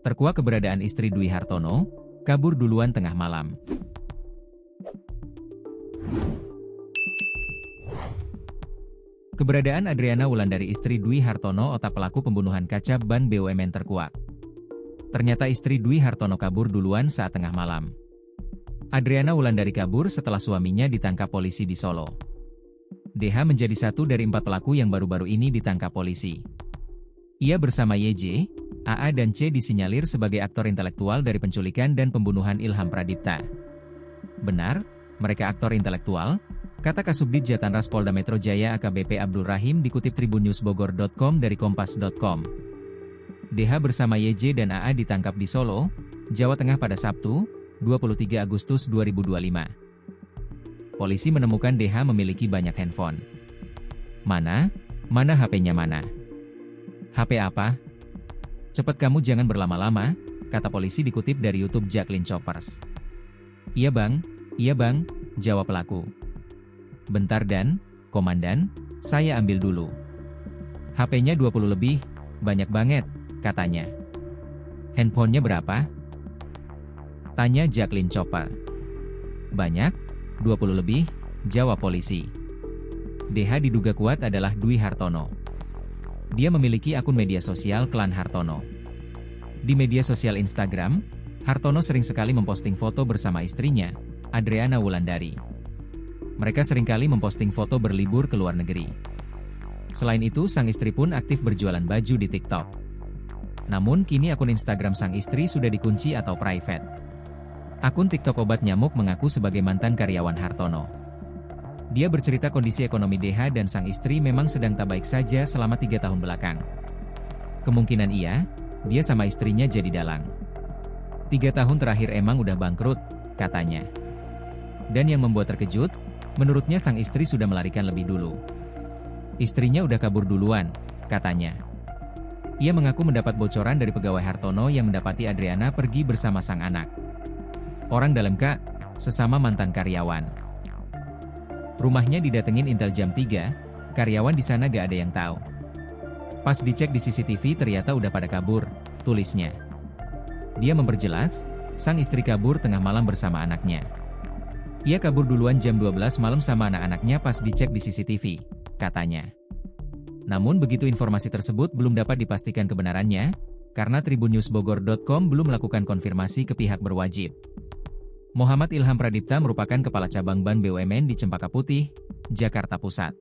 Terkuak keberadaan istri Dwi Hartono, kabur duluan tengah malam. Keberadaan Adriana Wulandari istri Dwi Hartono otak pelaku pembunuhan kaca ban BUMN terkuak. Ternyata istri Dwi Hartono kabur duluan saat tengah malam. Adriana Wulandari kabur setelah suaminya ditangkap polisi di Solo. DH menjadi satu dari 4 pelaku yang baru-baru ini ditangkap polisi. Ia bersama YJ, AA dan C disinyalir sebagai aktor intelektual dari penculikan dan pembunuhan Ilham Pradipta. Benar, mereka aktor intelektual, kata Kasubdit Jatanras Polda Metro Jaya AKBP Abdul Rahim dikutip tribunnewsbogor.com dari kompas.com. DH bersama YJ dan AA ditangkap di Solo, Jawa Tengah pada Sabtu, 23 Agustus 2025. Polisi menemukan DH memiliki banyak handphone. Mana HP-nya mana? HP apa? Cepat kamu jangan berlama-lama, kata polisi dikutip dari YouTube Jacqueline Choppers. Iya bang, jawab pelaku. Bentar dan, komandan, saya ambil dulu. HP-nya 20 lebih, banyak banget, katanya. Handphonenya berapa? Tanya Jacqueline Chopper. Banyak, 20 lebih, jawab polisi. DH diduga kuat adalah Dwi Hartono. Dia memiliki akun media sosial klan Hartono. Di media sosial Instagram, Hartono sering sekali memposting foto bersama istrinya, Adriana Wulandari. Mereka seringkali memposting foto berlibur ke luar negeri. Selain itu, sang istri pun aktif berjualan baju di TikTok. Namun, kini akun Instagram sang istri sudah dikunci atau private. Akun TikTok obat nyamuk mengaku sebagai mantan karyawan Hartono. Dia bercerita kondisi ekonomi DH dan sang istri memang sedang tak baik saja selama 3 tahun belakang. Kemungkinan dia sama istrinya jadi dalang. 3 tahun terakhir emang udah bangkrut, katanya. Dan yang membuat terkejut, menurutnya sang istri sudah melarikan lebih dulu. Istrinya udah kabur duluan, katanya. Ia mengaku mendapat bocoran dari pegawai Hartono yang mendapati Adriana pergi bersama sang anak. Orang dalam Kak, sesama mantan karyawan. Rumahnya didatengin intel jam 3, karyawan di sana gak ada yang tahu. Pas dicek di CCTV ternyata udah pada kabur, tulisnya. Dia memperjelas, sang istri kabur tengah malam bersama anaknya. Ia kabur duluan jam 12 malam sama anak-anaknya pas dicek di CCTV, katanya. Namun begitu informasi tersebut belum dapat dipastikan kebenarannya, karena tribunnewsbogor.com belum melakukan konfirmasi ke pihak berwajib. Muhammad Ilham Pradipta merupakan kepala cabang ban BUMN di Cempaka Putih, Jakarta Pusat.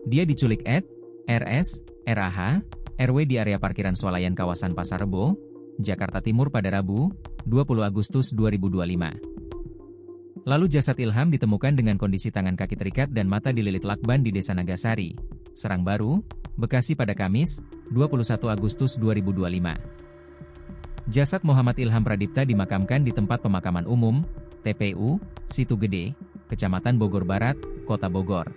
Dia diculik RS, RAH, RW di area parkiran swalayan kawasan Pasar Rebo, Jakarta Timur pada Rabu, 20 Agustus 2025. Lalu jasad Ilham ditemukan dengan kondisi tangan kaki terikat dan mata dililit lakban di Desa Nagasari, Serang Baru, Bekasi pada Kamis, 21 Agustus 2025. Jasad Muhammad Ilham Pradipta dimakamkan di tempat pemakaman umum, TPU, Situ Gede, Kecamatan Bogor Barat, Kota Bogor.